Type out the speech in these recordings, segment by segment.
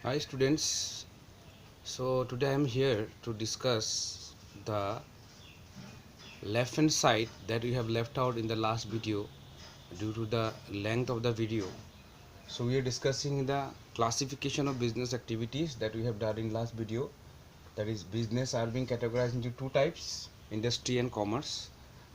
Hi students, so today I am here to discuss the left hand side that we have left out in the last video due to the length of the video. So we are discussing the classification of business activities that we have done in last video. That is, business are being categorized into two types, industry and commerce.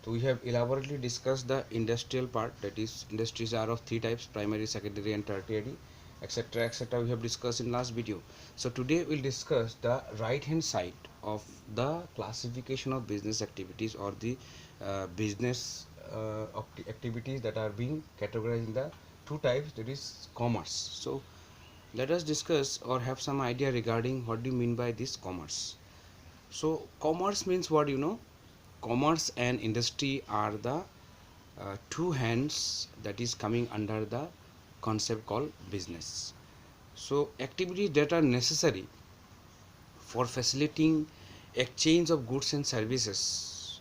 So we have elaborately discussed the industrial part, that is industries are of three types: primary, secondary and tertiary, etc, etc. We have discussed in last video. So today we'll discuss the right hand side of the classification of business activities, or the business activities that are being categorized in the two types, that is commerce. So let us discuss or have some idea regarding what do you mean by this commerce. So commerce means what, commerce and industry are the two hands that is coming under the concept called business. So activities that are necessary for facilitating exchange of goods and services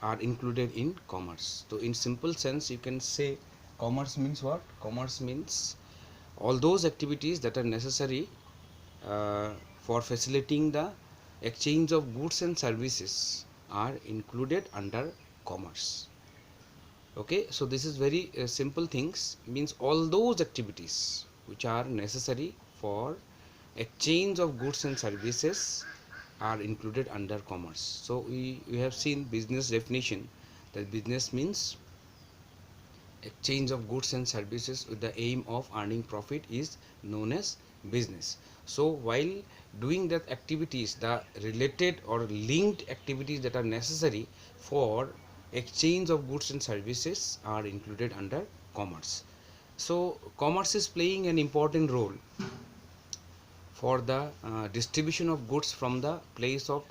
are included in commerce. So in simple sense you can say commerce means what? Commerce means all those activities that are necessary for facilitating the exchange of goods and services are included under commerce. Okay, so this is very simple things, means all those activities which are necessary for exchange of goods and services are included under commerce. So we have seen business definition, that business means exchange of goods and services with the aim of earning profit is known as business. So while doing that activities, the related or linked activities that are necessary for exchange of goods and services are included under commerce. So commerce is playing an important role for the distribution of goods from the place of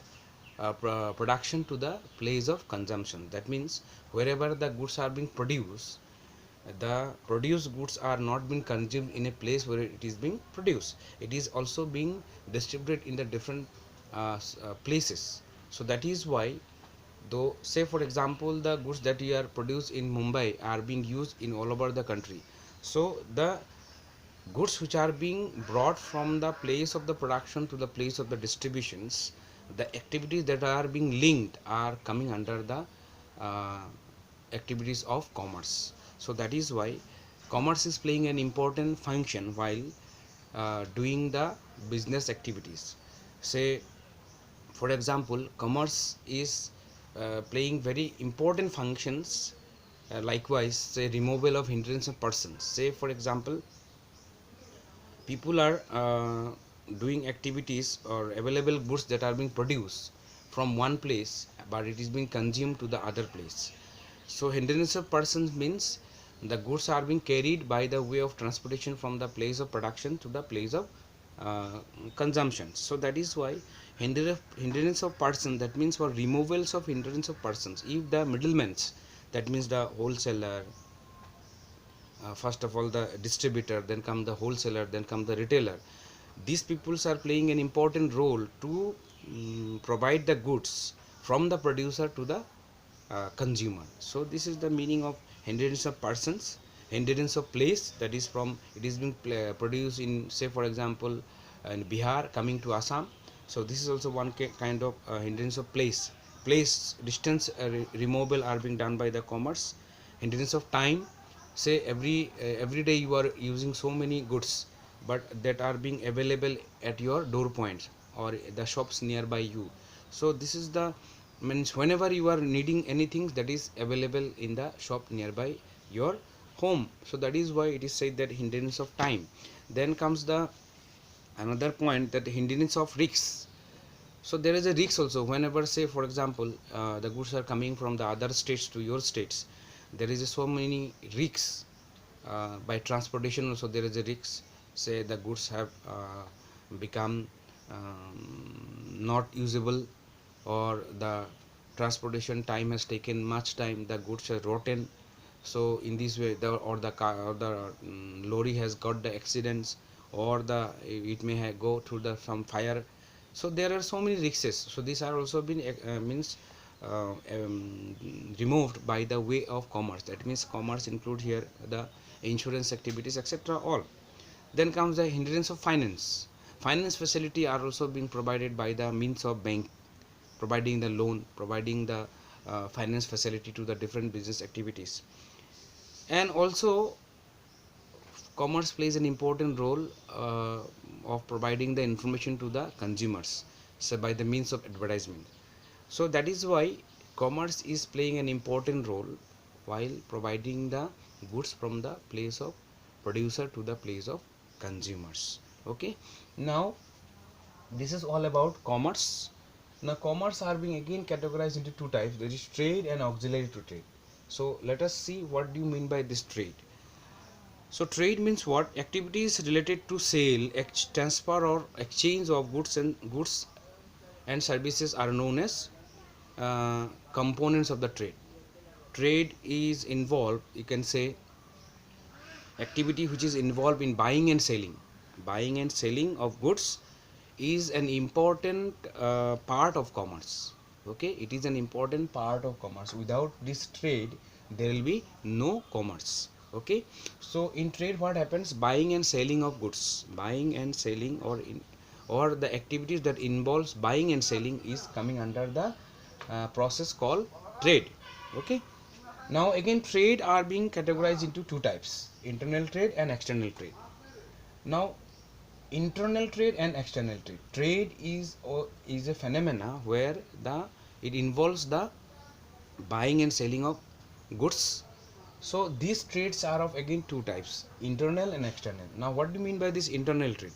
production to the place of consumption. That means wherever the goods are being produced, the produced goods are not being consumed in a place where it is being produced, it is also being distributed in the different places. So that is why, though, say for example, the goods that you are produced in Mumbai are being used in all over the country, so the goods which are being brought from the place of the production to the place of the distributions, the activities that are being linked are coming under the uh, activities of commerce. So that is why commerce is playing an important function while doing the business activities. Say for example, commerce is playing very important functions, likewise, say removal of hindrance of persons. Say for example, people are doing activities or available goods that are being produced from one place, but it is being consumed to the other place. So hindrance of persons means the goods are being carried by the way of transportation from the place of production to the place of consumption. So that is why hindrance of person, that means for removals of hindrance of persons, if the middlemen, that means the wholesaler, first of all the distributor, then come the wholesaler, then come the retailer, these peoples are playing an important role to provide the goods from the producer to the consumer. So this is the meaning of hindrance of persons. Hindrance of place, that is from it is being produced in, say for example, in Bihar coming to Assam. So this is also one kind of hindrance of place distance removal are being done by the commerce. Hindrance of time, say every day you are using so many goods, but that are being available at your door points or the shops nearby you. So this is the means whenever you are needing anything that is available in the shop nearby your home. So that is why it is said that hindrance of time. Then comes the another point, that hindrance of risks. So there is a risk also whenever, say for example, the goods are coming from the other states to your states, there is so many risks. By transportation also there is a risk. Say the goods have become not usable, or the transportation time has taken much time, the goods are rotten. So in this way, the or the car or the lorry has got the accidents, or the it may have go through the some fire. So there are so many risks. So these are also been means removed by the way of commerce. That means commerce include here the insurance activities, etc, all. Then comes the hindrance of finance. finance facility are also being provided by the means of bank, providing the loan, providing the finance facility to the different business activities. And also commerce plays an important role of providing the information to the consumers, so by the means of advertisement. So that is why commerce is playing an important role while providing the goods from the place of producer to the place of consumers. Okay, now this is all about commerce. Now commerce are being again categorized into two types, there is trade and auxiliary to trade. So let us see what do you mean by this trade. So trade means what? Activities related to sale, transfer or exchange of goods and services are known as components of the trade. Trade is involved, you can say, activity which is involved in buying and selling. Buying and selling of goods is an important part of commerce. Okay, it is an important part of commerce. Without this trade, there will be no commerce. Okay, so in trade, what happens? Buying and selling of goods, buying and selling, or the activities that involves buying and selling is coming under the process called trade. Okay, now again trade are being categorized into two types, internal trade and external trade. Now internal trade and external trade, trade is a phenomena where the it involves the buying and selling of goods. So these trades are of again two types, internal and external. Now what do you mean by this internal trade?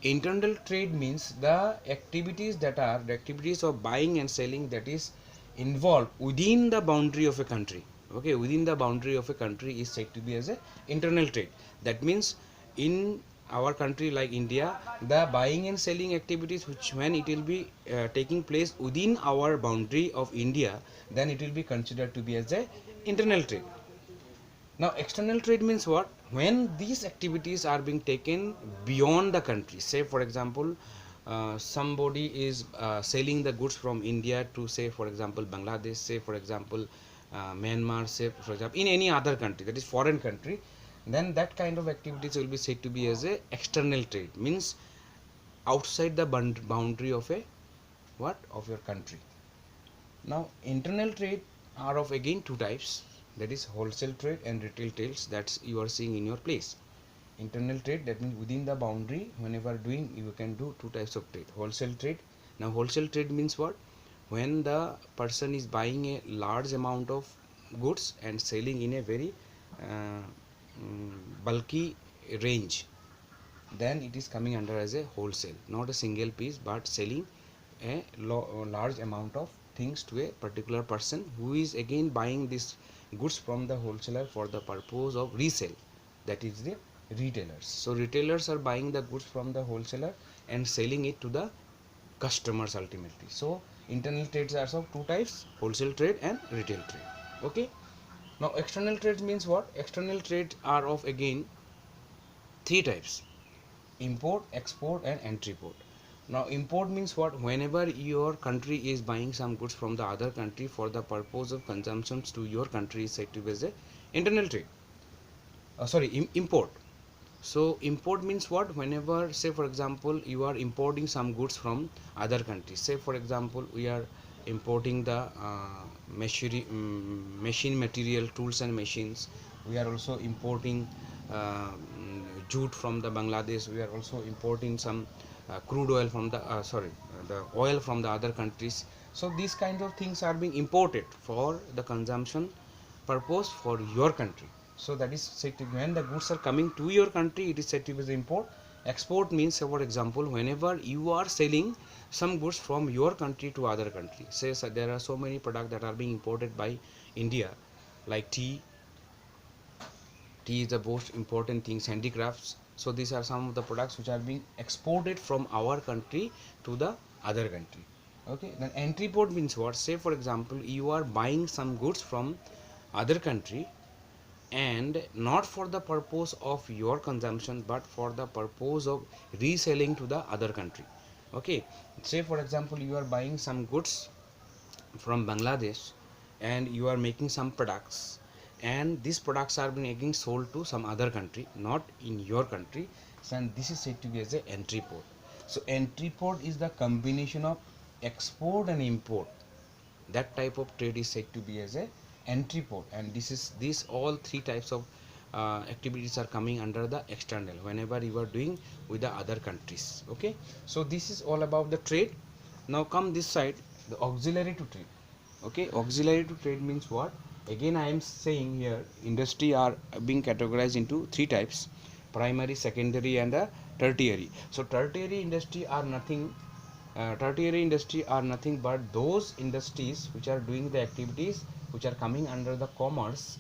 Internal trade means the activities of buying and selling that is involved within the boundary of a country. Okay, within the boundary of a country is said to be as a internal trade. That means in our country like India, the buying and selling activities which when it will be taking place within our boundary of India, then it will be considered to be as a internal trade. Now external trade means what? When these activities are being taken beyond the country. Say for example, somebody is selling the goods from India to, say for example, Bangladesh, say for example, Myanmar, say for example in any other country, that is foreign country, then that kind of activities will be said to be as a external trade, means outside the boundary of a what, of your country. Now internal trade are of again two types, that is wholesale trade and retail trades, that you are seeing in your place. Internal trade, that means within the boundary, whenever doing, you can do two types of trade. Wholesale trade, now wholesale trade means what? When the person is buying a large amount of goods and selling in a very uh, bulky range, then it is coming under as a wholesale, not a single piece but selling a large amount of things to a particular person who is again buying this goods from the wholesaler for the purpose of resale, that is the retailers. So retailers are buying the goods from the wholesaler and selling it to the customers ultimately. So internal trades are of two types, wholesale trade and retail trade. Okay, now external trade means what? External trade are of again three types: import, export and entry port. Now import means what? Whenever your country is buying some goods from the other country for the purpose of consumptions to your country is said to be as a internal trade. Import. So import means what? Whenever, say for example, you are importing some goods from other countries, say for example we are importing the machine material, tools and machines. We are also importing jute from the Bangladesh. We are also importing some crude oil from the oil from the other countries. So these kinds of things are being imported for the consumption purpose for your country. So that is said to be, when the goods are coming to your country, it is said to be the import. Export means, for example, whenever you are selling some goods from your country to other country. Say there are so many products that are being imported by India, like tea. Tea is the most important things, handicrafts. So these are some of the products which are being exported from our country to the other country. Okay, then entry port means what? Say for example, you are buying some goods from other country and not for the purpose of your consumption but for the purpose of reselling to the other country. Okay, say for example you are buying some goods from Bangladesh and you are making some products, and these products are being again sold to some other country, not in your country, and this is said to be as a entry port. So entrepot is the combination of export and import. That type of trade is said to be as a entrepot, and these all three types of activities are coming under the external whenever you are doing with the other countries. Okay, so this is all about the trade. Now come this side, the auxiliary to trade. Okay, auxiliary to trade means what? Again I am saying here, industry are being categorized into three types: primary, secondary, and tertiary. So tertiary industry are nothing but those industries which are doing the activities which are coming under the commerce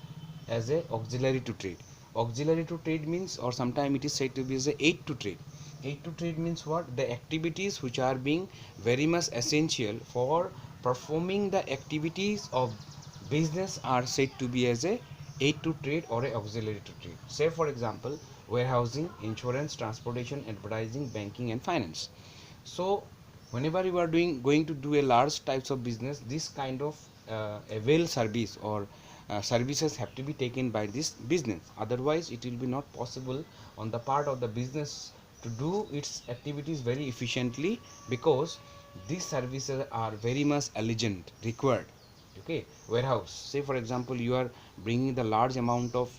as a auxiliary to trade. Auxiliary to trade means, or sometimes it is said to be as a aid to trade. Aid to trade means what? The activities which are being very much essential for performing the activities of business are said to be as a aid to trade or a auxiliary to trade. Say for example, warehousing, insurance, transportation, advertising, banking, and finance. So whenever you are going to do a large types of business, this kind of avail service or services have to be taken by this business. Otherwise it will be not possible on the part of the business to do its activities very efficiently, because these services are very much elegant required. Okay, warehouse, say for example you are bringing the large amount of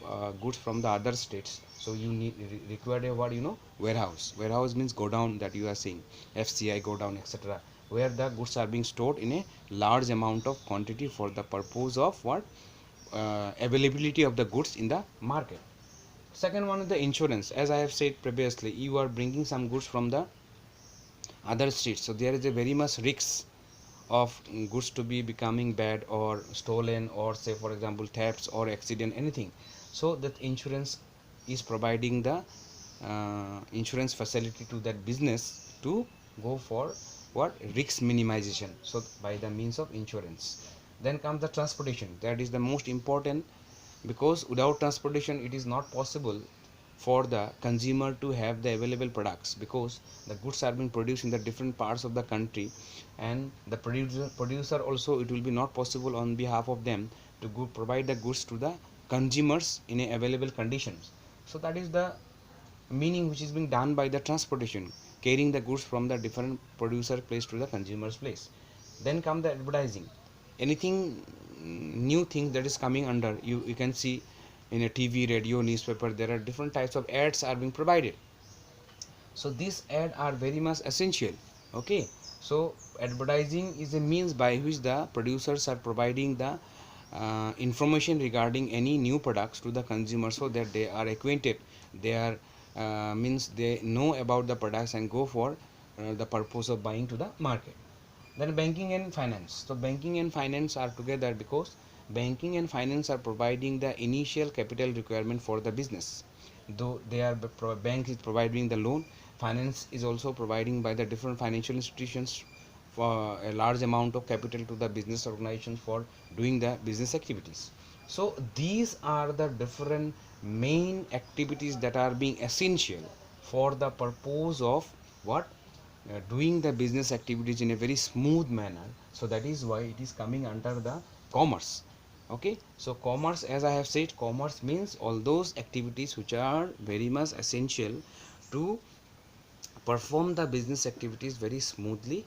goods from the other states, so you need required a what, warehouse means go down, that you are saying FCI, go down, etc., where the goods are being stored in a large amount of quantity for the purpose of what, availability of the goods in the market. Second one is the insurance. As I have said previously, you are bringing some goods from the other states, so there is a very much risk of goods to be becoming bad or stolen, or say for example thefts or accident, anything. So that insurance is providing the insurance facility to that business to go for what, risk minimization, so by the means of insurance. Then comes the transportation. That is the most important, because without transportation it is not possible for the consumer to have the available products, because the goods are being produced in the different parts of the country, and the producer also, it will be not possible on behalf of them to provide the goods to the consumers in a available conditions. So that is the meaning which is being done by the transportation, carrying the goods from the different producer place to the consumer's place. Then come the advertising. Anything new thing that is coming under, you can see in a TV, radio, newspaper, there are different types of ads are being provided. So these ads are very much essential. Okay, so advertising is a means by which the producers are providing the information regarding any new products to the consumer, so that they are acquainted, they are means they know about the products and go for the purpose of buying to the market. Then banking and finance. So banking and finance are together, because banking and finance are providing the initial capital requirement for the business. Though they are bank is providing the loan, finance is also providing by the different financial institutions for a large amount of capital to the business organizations for doing the business activities. So these are the different main activities that are being essential for the purpose of what, doing the business activities in a very smooth manner. So that is why it is coming under the commerce. Okay, so commerce, as I have said, commerce means all those activities which are very much essential to perform the business activities very smoothly,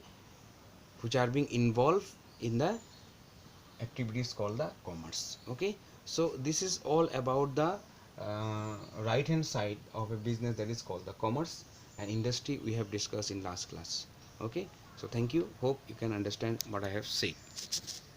which are being involved in the activities called the commerce. Okay, so this is all about the right hand side of a business, that is called the commerce, and industry we have discussed in last class. Okay, so thank you, hope you can understand what I have said.